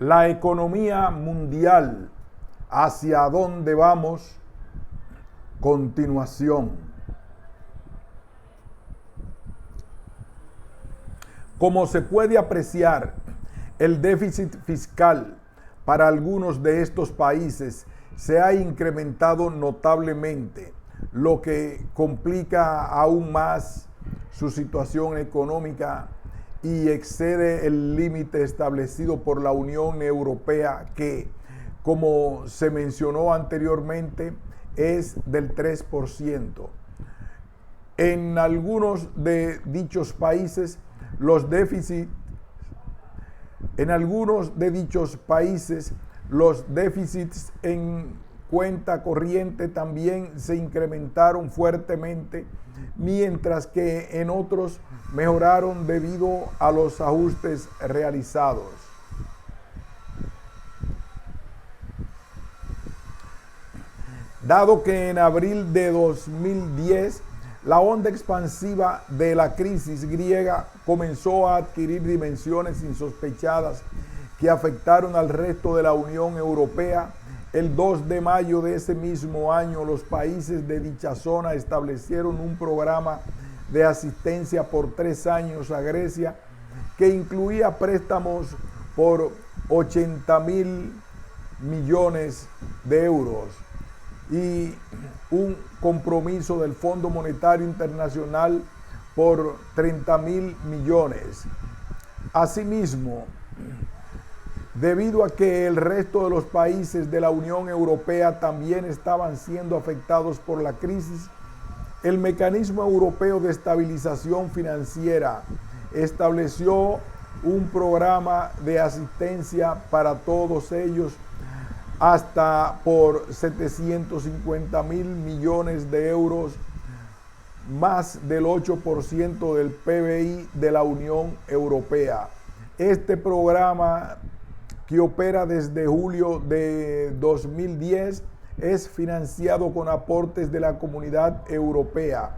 La economía mundial, ¿hacia dónde vamos? Continuación. Como se puede apreciar, el déficit fiscal para algunos de estos países se ha incrementado notablemente, lo que complica aún más su situación económica y excede el límite establecido por la Unión Europea que, como se mencionó anteriormente, es del 3%. En algunos de dichos países, los déficits en cuenta corriente también se incrementaron fuertemente, mientras que en otros mejoraron debido a los ajustes realizados. Dado que en abril de 2010 la onda expansiva de la crisis griega comenzó a adquirir dimensiones insospechadas que afectaron al resto de la Unión Europea, el 2 de mayo de ese mismo año los países de dicha zona establecieron un programa de asistencia por 3 años a Grecia que incluía préstamos por 80.000 millones de euros y un compromiso del Fondo Monetario Internacional por 30.000 millones. Asimismo, debido a que el resto de los países de la Unión Europea también estaban siendo afectados por la crisis, el Mecanismo Europeo de Estabilización Financiera estableció un programa de asistencia para todos ellos hasta por 750.000 millones de euros, más del 8% del PBI de la Unión Europea. Este programa, que opera desde julio de 2010, es financiado con aportes de la Comunidad Europea,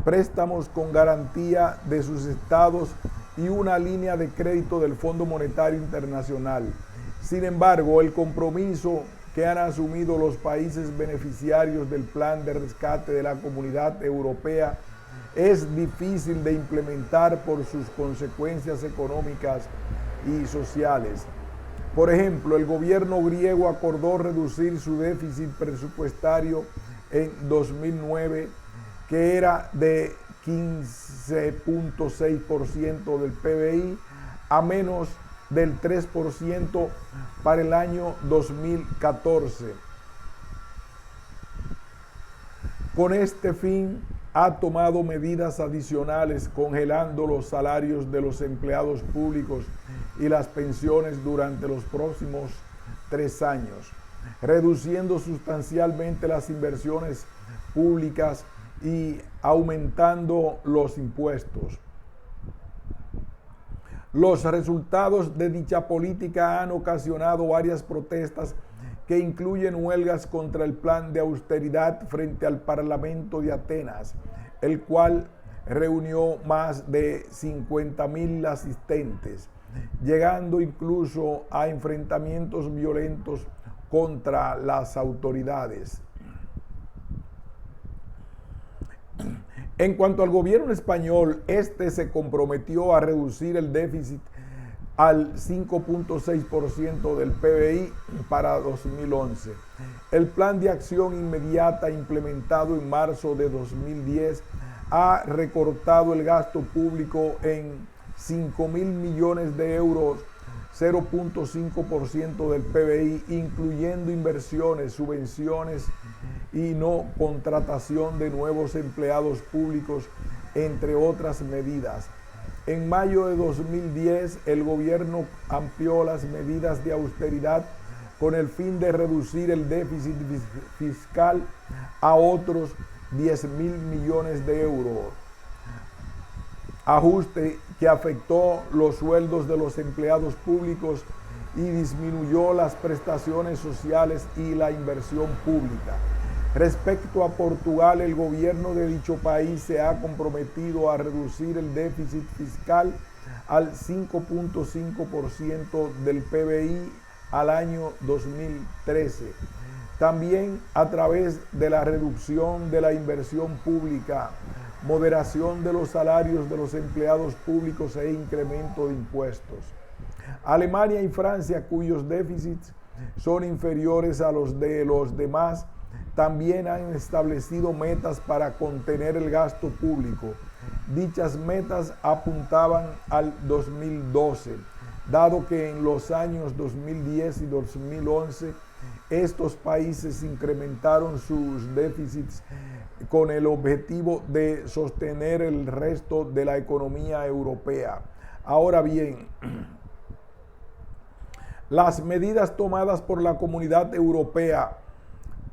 préstamos con garantía de sus estados y una línea de crédito del Fondo Monetario Internacional. Sin embargo, el compromiso que han asumido los países beneficiarios del plan de rescate de la Comunidad Europea es difícil de implementar por sus consecuencias económicas y sociales. Por ejemplo, el gobierno griego acordó reducir su déficit presupuestario en 2009, que era de 15.6% del PBI, a menos del 3% para el año 2014. Con este fin, ha tomado medidas adicionales congelando los salarios de los empleados públicos y las pensiones durante los próximos 3 años, reduciendo sustancialmente las inversiones públicas y aumentando los impuestos. Los resultados de dicha política han ocasionado varias protestas que incluyen huelgas contra el plan de austeridad frente al Parlamento de Atenas, el cual reunió más de 50.000 asistentes, llegando incluso a enfrentamientos violentos contra las autoridades. En cuanto al gobierno español, este se comprometió a reducir el déficit al 5.6% del PBI para 2011. El plan de acción inmediata implementado en marzo de 2010 ha recortado el gasto público en 5.000 millones de euros, 0.5% del PBI, incluyendo inversiones, subvenciones y no contratación de nuevos empleados públicos, entre otras medidas. En mayo de 2010, el gobierno amplió las medidas de austeridad con el fin de reducir el déficit fiscal a otros 10.000 millones de euros. Ajuste que afectó los sueldos de los empleados públicos y disminuyó las prestaciones sociales y la inversión pública. Respecto a Portugal, el gobierno de dicho país se ha comprometido a reducir el déficit fiscal al 5.5% del PBI al año 2013. También a través de la reducción de la inversión pública, moderación de los salarios de los empleados públicos e incremento de impuestos. Alemania y Francia, cuyos déficits son inferiores a los de los demás, también han establecido metas para contener el gasto público. Dichas metas apuntaban al 2012, dado que en los años 2010 y 2011 estos países incrementaron sus déficits con el objetivo de sostener el resto de la economía europea. Ahora bien, las medidas tomadas por la Comunidad Europea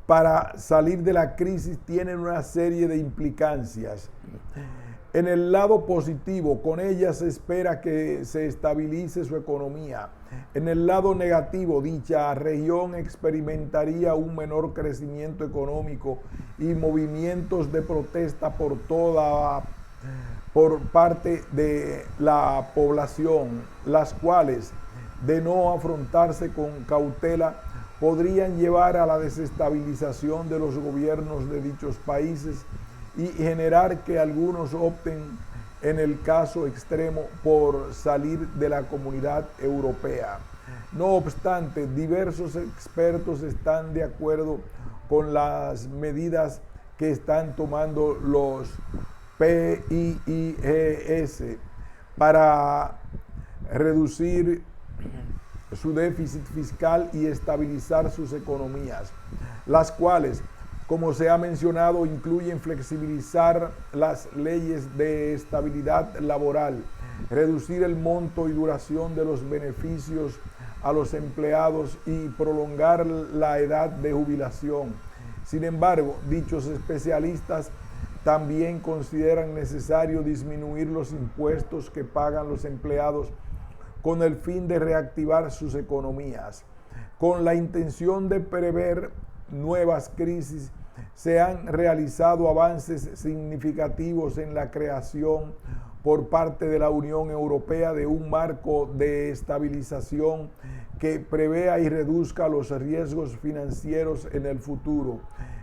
para salir de la crisis tienen una serie de implicancias. En el lado positivo, con ellas se espera que se estabilice su economía. En el lado negativo, dicha región experimentaría un menor crecimiento económico y movimientos de protesta por parte de la población, las cuales, de no afrontarse con cautela, podrían llevar a la desestabilización de los gobiernos de dichos países y generar que algunos opten, en el caso extremo, por salir de la Comunidad Europea. No obstante, diversos expertos están de acuerdo con las medidas que están tomando los PIIGS para reducir su déficit fiscal y estabilizar sus economías, las cuales, como se ha mencionado, incluyen flexibilizar las leyes de estabilidad laboral, reducir el monto y duración de los beneficios a los empleados y prolongar la edad de jubilación. Sin embargo, dichos especialistas también consideran necesario disminuir los impuestos que pagan los empleados con el fin de reactivar sus economías. Con la intención de prever nuevas crisis, se han realizado avances significativos en la creación por parte de la Unión Europea de un marco de estabilización que prevea y reduzca los riesgos financieros en el futuro.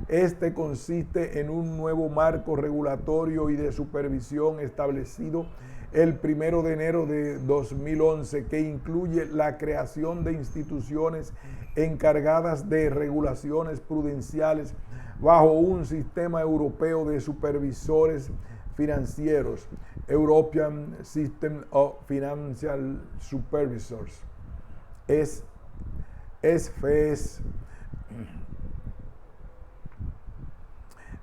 Este consiste en un nuevo marco regulatorio y de supervisión establecido el 1 de enero de 2011, que incluye la creación de instituciones encargadas de regulaciones prudenciales bajo un sistema europeo de supervisores financieros, European System of Financial Supervisors, SFS.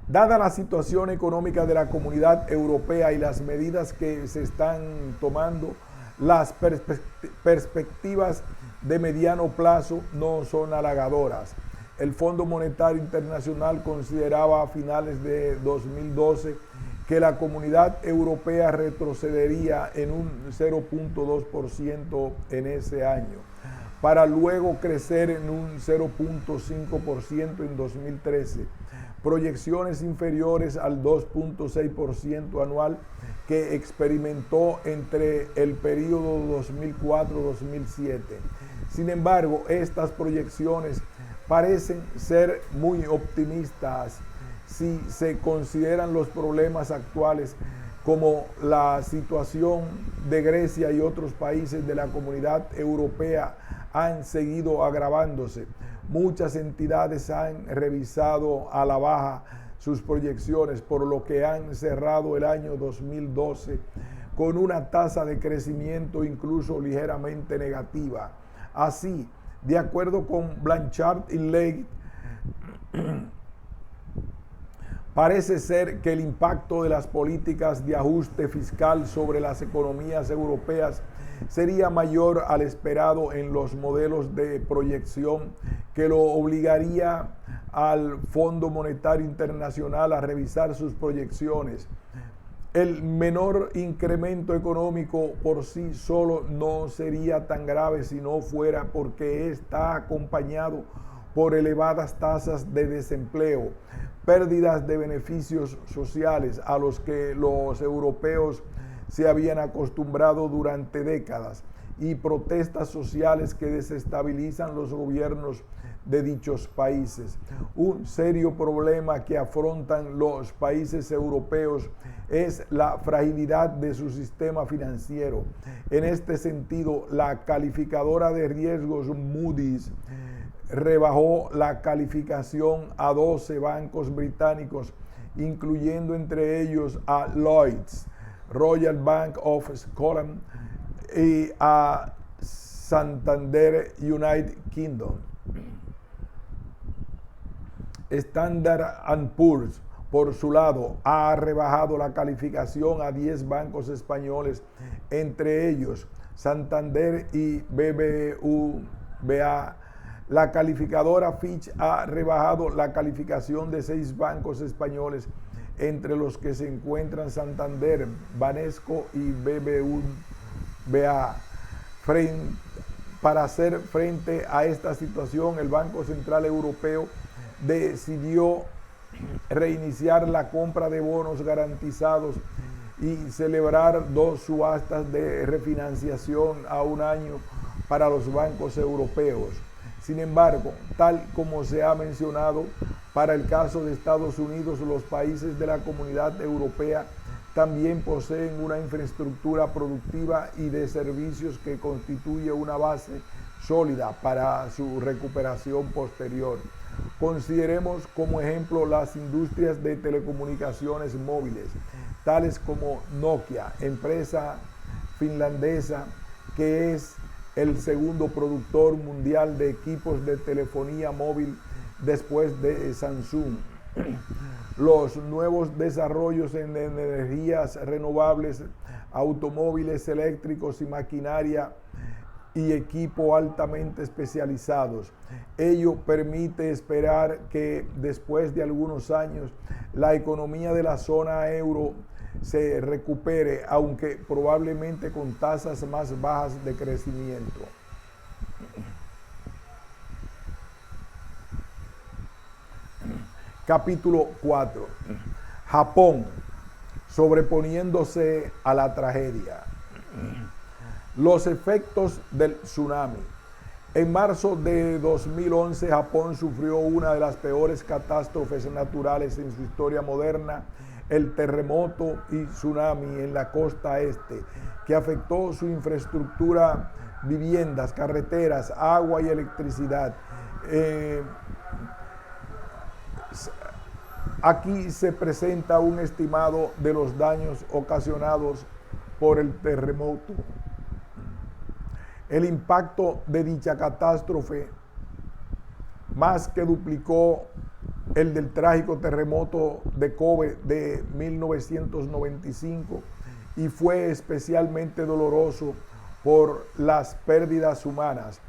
Dada la situación económica de la Comunidad Europea y las medidas que se están tomando, las perspectivas de mediano plazo no son halagadoras. El Fondo Monetario Internacional consideraba a finales de 2012 que la Comunidad Europea retrocedería en un 0.2% en ese año, para luego crecer en un 0.5% en 2013. Proyecciones inferiores al 2.6% anual que experimentó entre el periodo 2004-2007. Sin embargo, estas proyecciones parecen ser muy optimistas si se consideran los problemas actuales, como la situación de Grecia y otros países de la Comunidad Europea han seguido agravándose. Muchas entidades han revisado a la baja sus proyecciones, por lo que han cerrado el año 2012 con una tasa de crecimiento incluso ligeramente negativa. Así, de acuerdo con Blanchard y Leggett, parece ser que el impacto de las políticas de ajuste fiscal sobre las economías europeas sería mayor al esperado en los modelos de proyección, que lo obligaría al Fondo Monetario Internacional a revisar sus proyecciones. El menor incremento económico por sí solo no sería tan grave si no fuera porque está acompañado por elevadas tasas de desempleo, pérdidas de beneficios sociales a los que los europeos se habían acostumbrado durante décadas y protestas sociales que desestabilizan los gobiernos de dichos países. Un serio problema que afrontan los países europeos es la fragilidad de su sistema financiero. En este sentido, la calificadora de riesgos Moody's rebajó la calificación a 12 bancos británicos, incluyendo entre ellos a Lloyds, Royal Bank of Scotland y a Santander United Kingdom. Standard & Poor's, por su lado, ha rebajado la calificación a 10 bancos españoles, entre ellos Santander y BBVA. La calificadora Fitch ha rebajado la calificación de 6 bancos españoles, entre los que se encuentran Santander, Banesco y BBVA. Para hacer frente a esta situación, el Banco Central Europeo decidió reiniciar la compra de bonos garantizados y celebrar 2 subastas de refinanciación a un año para los bancos europeos. Sin embargo, tal como se ha mencionado, para el caso de Estados Unidos, los países de la Comunidad Europea también poseen una infraestructura productiva y de servicios que constituye una base sólida para su recuperación posterior. Consideremos como ejemplo las industrias de telecomunicaciones móviles, tales como Nokia, empresa finlandesa que es el segundo productor mundial de equipos de telefonía móvil después de Samsung. Los nuevos desarrollos en energías renovables, automóviles eléctricos y maquinaria y equipo altamente especializados. Ello permite esperar que después de algunos años la economía de la zona euro se recupere, aunque probablemente con tasas más bajas de crecimiento. Capítulo 4. Japón, sobreponiéndose a la tragedia. Los efectos del tsunami. En marzo de 2011, Japón sufrió una de las peores catástrofes naturales en su historia moderna, el terremoto y tsunami en la costa este, que afectó su infraestructura, viviendas, carreteras, agua y electricidad. Aquí se presenta un estimado de los daños ocasionados por el terremoto. El impacto de dicha catástrofe más que duplicó el del trágico terremoto de Kobe de 1995 y fue especialmente doloroso por las pérdidas humanas.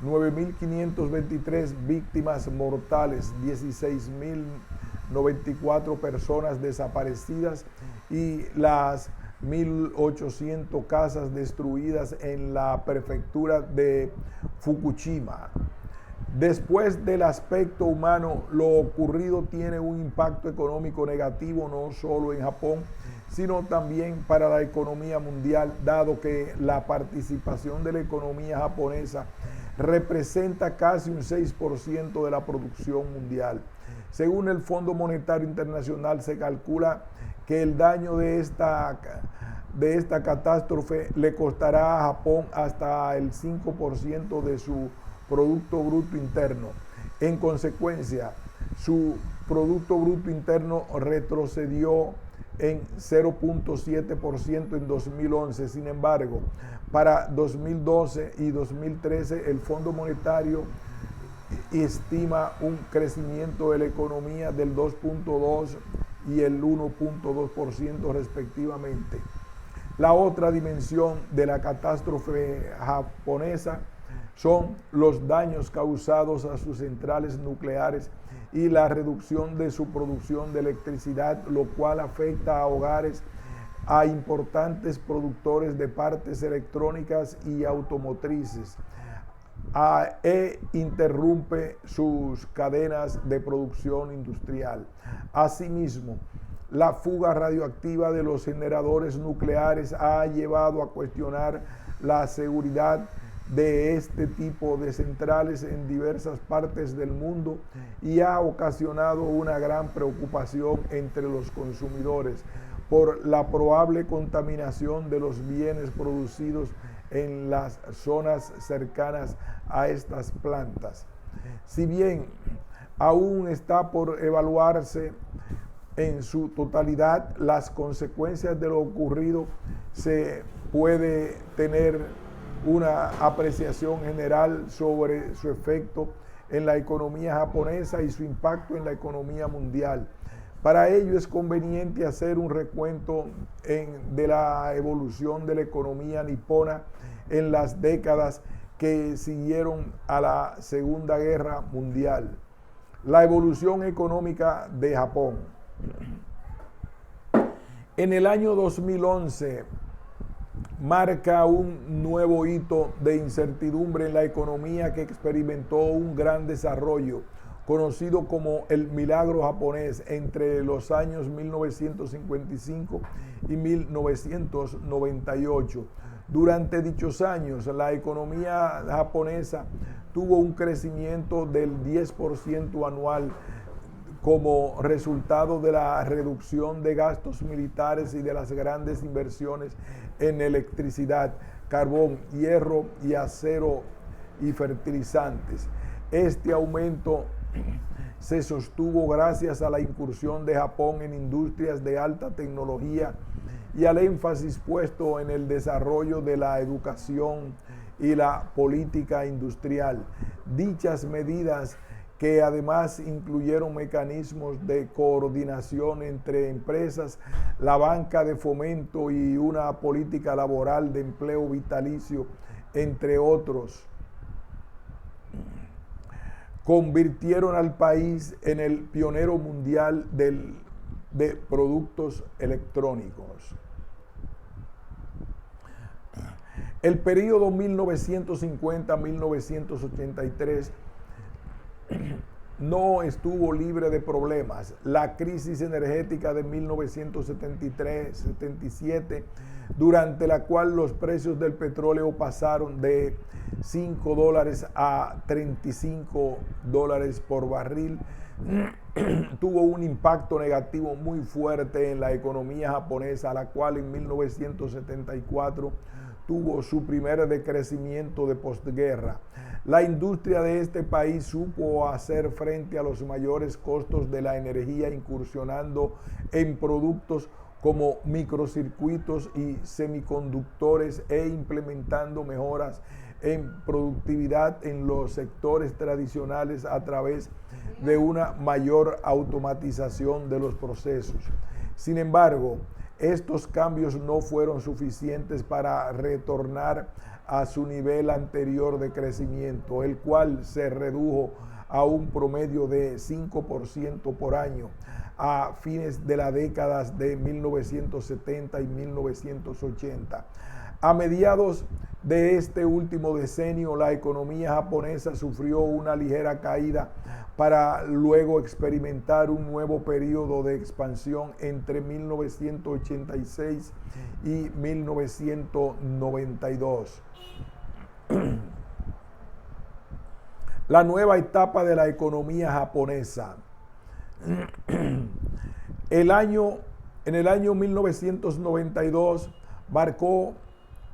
9.523 víctimas mortales, 16.094 personas desaparecidas y las 1.800 casas destruidas en la prefectura de Fukushima. Después del aspecto humano, lo ocurrido tiene un impacto económico negativo no solo en Japón, sino también para la economía mundial, dado que la participación de la economía japonesa representa casi un 6% de la producción mundial. Según el Fondo Monetario Internacional, se calcula que el daño de esta catástrofe le costará a Japón hasta el 5% de su Producto Bruto Interno. En consecuencia, su Producto Bruto Interno retrocedió en 0.7% en 2011. Sin embargo, para 2012 y 2013, el Fondo Monetario estima un crecimiento de la economía del 2.2% y el 1.2% respectivamente. La otra dimensión de la catástrofe japonesa son los daños causados a sus centrales nucleares y la reducción de su producción de electricidad, lo cual afecta a hogares, a importantes productores de partes electrónicas y automotrices, e interrumpe sus cadenas de producción industrial. Asimismo, la fuga radioactiva de los generadores nucleares ha llevado a cuestionar la seguridad de este tipo de centrales en diversas partes del mundo y ha ocasionado una gran preocupación entre los consumidores por la probable contaminación de los bienes producidos en las zonas cercanas a estas plantas. Si bien aún está por evaluarse en su totalidad las consecuencias de lo ocurrido, se puede tener una apreciación general sobre su efecto en la economía japonesa y su impacto en la economía mundial. Para ello es conveniente hacer un recuento de la evolución de la economía nipona en las décadas que siguieron a la Segunda Guerra Mundial. La evolución económica de Japón. En el año 2011 marca un nuevo hito de incertidumbre en la economía que experimentó un gran desarrollo, conocido como el milagro japonés, entre los años 1955 y 1998. Durante dichos años, la economía japonesa tuvo un crecimiento del 10% anual como resultado de la reducción de gastos militares y de las grandes inversiones en electricidad, carbón, hierro y acero y fertilizantes. Este aumento se sostuvo gracias a la incursión de Japón en industrias de alta tecnología y al énfasis puesto en el desarrollo de la educación y la política industrial. Dichas medidas, que además incluyeron mecanismos de coordinación entre empresas, la banca de fomento y una política laboral de empleo vitalicio, entre otros, convirtieron al país en el pionero mundial de productos electrónicos. El periodo 1950-1983 no estuvo libre de problemas. La crisis energética de 1973-77, durante la cual los precios del petróleo pasaron de $5 a $35 por barril, tuvo un impacto negativo muy fuerte en la economía japonesa, la cual en 1974 tuvo su primer decrecimiento de posguerra. La industria de este país supo hacer frente a los mayores costos de la energía, incursionando en productos como microcircuitos y semiconductores e implementando mejoras en productividad en los sectores tradicionales a través de una mayor automatización de los procesos. Sin embargo, estos cambios no fueron suficientes para retornar a su nivel anterior de crecimiento, el cual se redujo a un promedio de 5% por año a fines de las décadas de 1970 y 1980. A mediados de este último decenio, la economía japonesa sufrió una ligera caída para luego experimentar un nuevo periodo de expansión entre 1986 y 1992. La nueva etapa de la economía japonesa. En el año 1992 marcó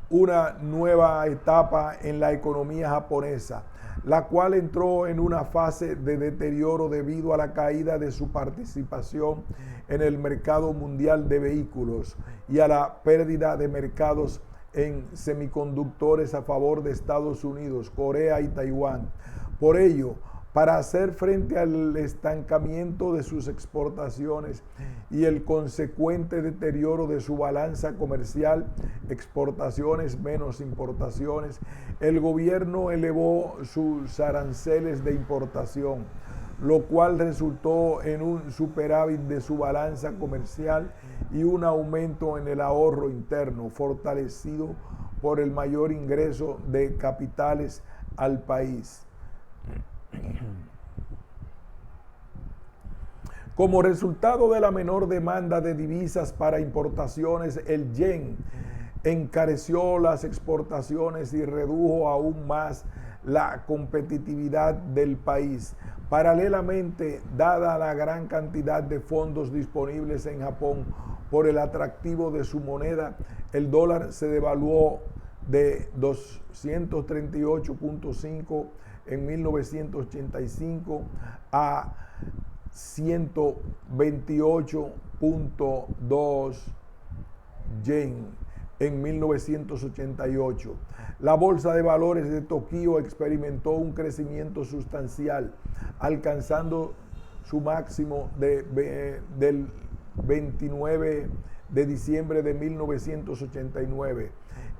una nueva etapa en la economía japonesa, la cual entró en una fase de deterioro debido a la caída de su participación en el mercado mundial de vehículos y a la pérdida de mercados en semiconductores a favor de Estados Unidos, Corea y Taiwán. Por ello, para hacer frente al estancamiento de sus exportaciones y el consecuente deterioro de su balanza comercial, exportaciones menos importaciones, el gobierno elevó sus aranceles de importación, lo cual resultó en un superávit de su balanza comercial y un aumento en el ahorro interno, fortalecido por el mayor ingreso de capitales al país. Como resultado de la menor demanda de divisas para importaciones, el yen encareció las exportaciones y redujo aún más la competitividad del país. Paralelamente, dada la gran cantidad de fondos disponibles en Japón por el atractivo de su moneda, el dólar se devaluó de 238.5 en 1985 a 128.2 yen en 1988. La bolsa de valores de Tokio experimentó un crecimiento sustancial, alcanzando su máximo del 29 de diciembre de 1989.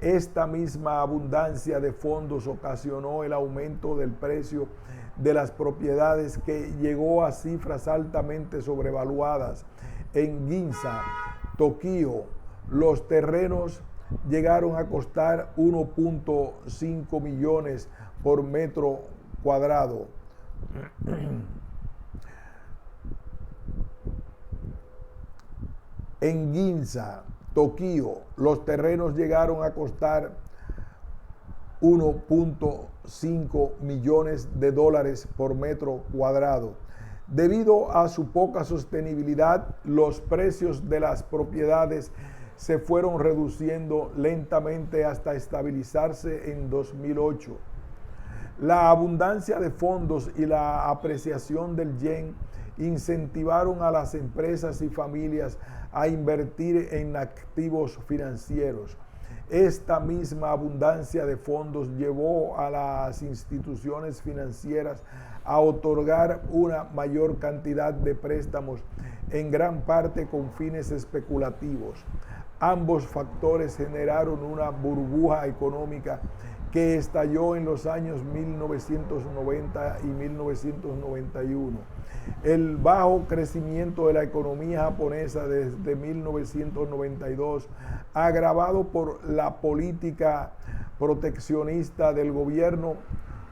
Esta misma abundancia de fondos ocasionó el aumento del precio de las propiedades, que llegó a cifras altamente sobrevaluadas. En Ginza, Tokio, los terrenos llegaron a costar 1.5 millones por metro cuadrado. En Ginza, Tokio, los terrenos llegaron a costar 1.5 millones de dólares por metro cuadrado. Debido a su poca sostenibilidad, los precios de las propiedades se fueron reduciendo lentamente hasta estabilizarse en 2008. La abundancia de fondos y la apreciación del yen incentivaron a las empresas y familias a invertir en activos financieros. Esta misma abundancia de fondos llevó a las instituciones financieras a otorgar una mayor cantidad de préstamos, en gran parte con fines especulativos. Ambos factores generaron una burbuja económica que estalló en los años 1990 y 1991. El bajo crecimiento de la economía japonesa desde 1992, agravado por la política proteccionista del gobierno,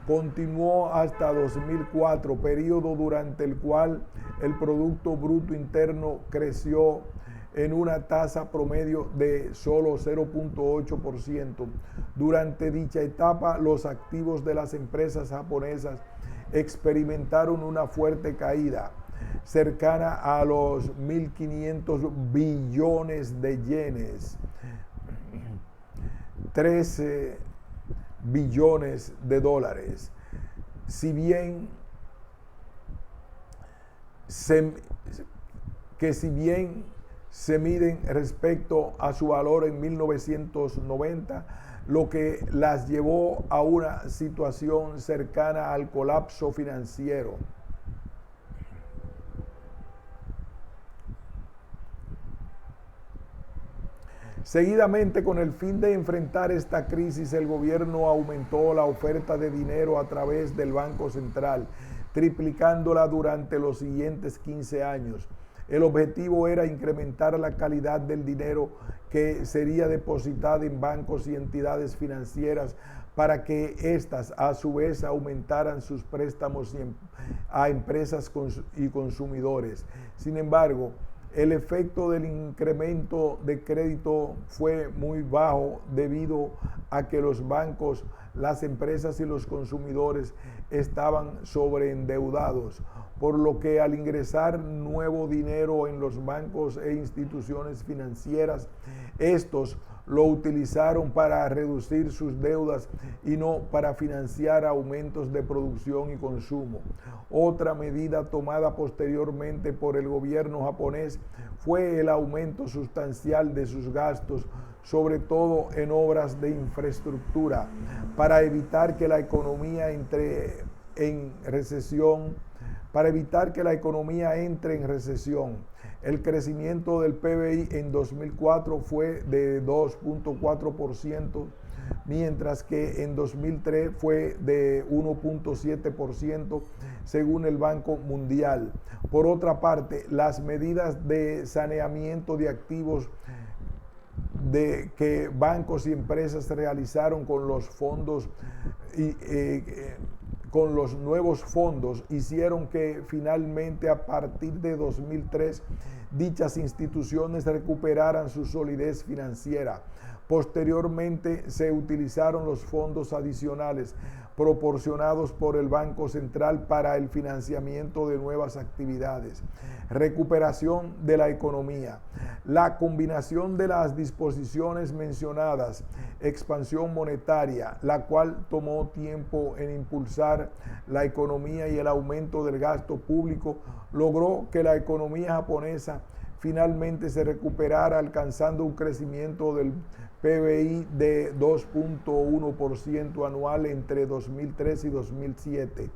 continuó hasta 2004, periodo durante el cual el Producto Bruto Interno creció en una tasa promedio de solo 0.8%. Durante dicha etapa, los activos de las empresas japonesas experimentaron una fuerte caída, cercana a los 1.500 billones de yenes, 13 billones de dólares. Si bien se miden respecto a su valor en 1990, lo que las llevó a una situación cercana al colapso financiero. Seguidamente, con el fin de enfrentar esta crisis, el gobierno aumentó la oferta de dinero a través del Banco Central, triplicándola durante los siguientes 15 años. El objetivo era incrementar la calidad del dinero que sería depositado en bancos y entidades financieras, para que éstas a su vez aumentaran sus préstamos a empresas y consumidores. Sin embargo, el efecto del incremento de crédito fue muy bajo, debido a que los bancos, las empresas y los consumidores estaban sobreendeudados, por lo que al ingresar nuevo dinero en los bancos e instituciones financieras, estos lo utilizaron para reducir sus deudas y no para financiar aumentos de producción y consumo. Otra medida tomada posteriormente por el gobierno japonés fue el aumento sustancial de sus gastos, sobre todo en obras de infraestructura, para evitar que la economía entre en recesión. El crecimiento del PBI en 2004 fue de 2.4%, mientras que en 2003 fue de 1.7%, según el Banco Mundial. Por otra parte, las medidas de saneamiento de activos que bancos y empresas realizaron con los fondos con los nuevos fondos hicieron que finalmente a partir de 2003 dichas instituciones recuperaran su solidez financiera. Posteriormente se utilizaron los fondos adicionales proporcionados por el Banco Central para el financiamiento de nuevas actividades. Recuperación de la economía. La combinación de las disposiciones mencionadas, expansión monetaria, la cual tomó tiempo en impulsar la economía, y el aumento del gasto público, logró que la economía japonesa finalmente se recuperara, alcanzando un crecimiento del PBI de 2.1% anual entre 2003 y 2007.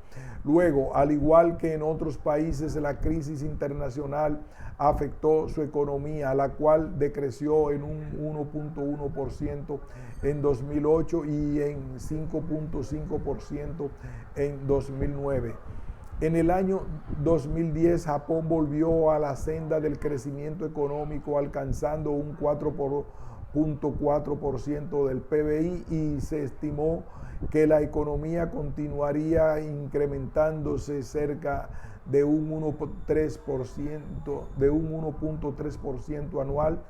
Luego, al igual que en otros países, la crisis internacional afectó su economía, la cual decreció en un 1.1% en 2008 y en 5.5% en 2009. En el año 2010, Japón volvió a la senda del crecimiento económico, alcanzando un 4.4% del PBI, y se estimó que la economía continuaría incrementándose cerca de un 1.3% anual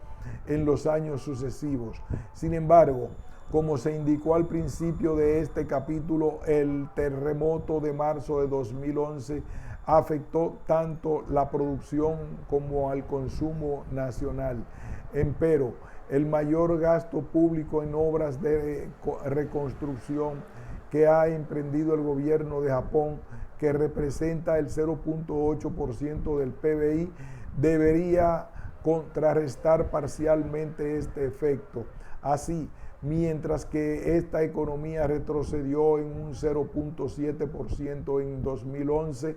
en los años sucesivos. Sin embargo, como se indicó al principio de este capítulo, el terremoto de marzo de 2011 afectó tanto la producción como al consumo nacional. Empero, el mayor gasto público en obras de reconstrucción que ha emprendido el gobierno de Japón, que representa el 0.8% del PBI, debería contrarrestar parcialmente este efecto. Así, mientras que esta economía retrocedió en un 0.7% en 2011,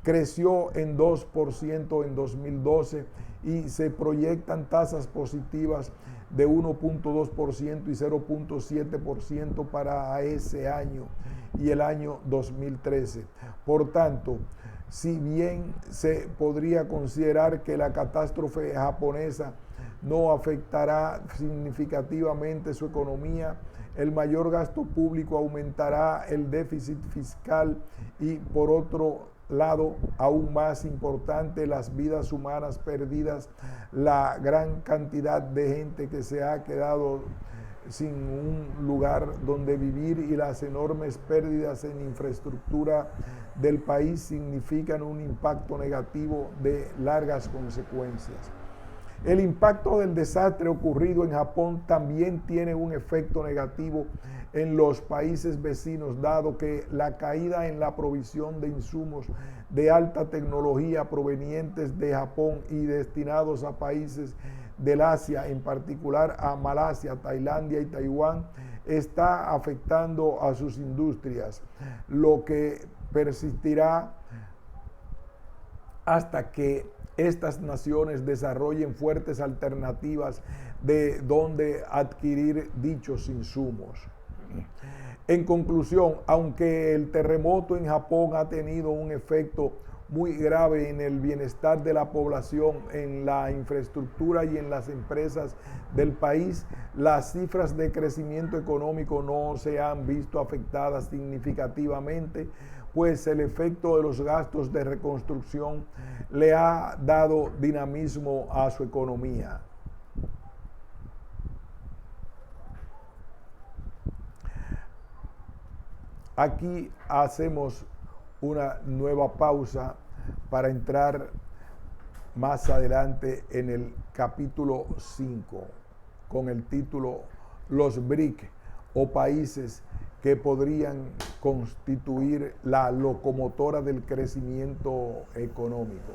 creció en 2% en 2012 y se proyectan tasas positivas de 1.2% y 0.7% para ese año y el año 2013. Por tanto, si bien se podría considerar que la catástrofe japonesa no afectará significativamente su economía, el mayor gasto público aumentará el déficit fiscal y, por otro lado, aún más importante, las vidas humanas perdidas, la gran cantidad de gente que se ha quedado sin un lugar donde vivir y las enormes pérdidas en infraestructura del país significan un impacto negativo de largas consecuencias. El impacto del desastre ocurrido en Japón también tiene un efecto negativo en los países vecinos, dado que la caída en la provisión de insumos de alta tecnología provenientes de Japón y destinados a países del Asia, en particular a Malasia, Tailandia y Taiwán, está afectando a sus industrias, lo que persistirá hasta que estas naciones desarrollen fuertes alternativas de dónde adquirir dichos insumos. En conclusión, aunque el terremoto en Japón ha tenido un efecto muy grave en el bienestar de la población, en la infraestructura y en las empresas del país, las cifras de crecimiento económico no se han visto afectadas significativamente, pues el efecto de los gastos de reconstrucción le ha dado dinamismo a su economía. Aquí hacemos una nueva pausa para entrar más adelante en el capítulo 5 con el título Los BRIC, o países que podrían constituir la locomotora del crecimiento económico.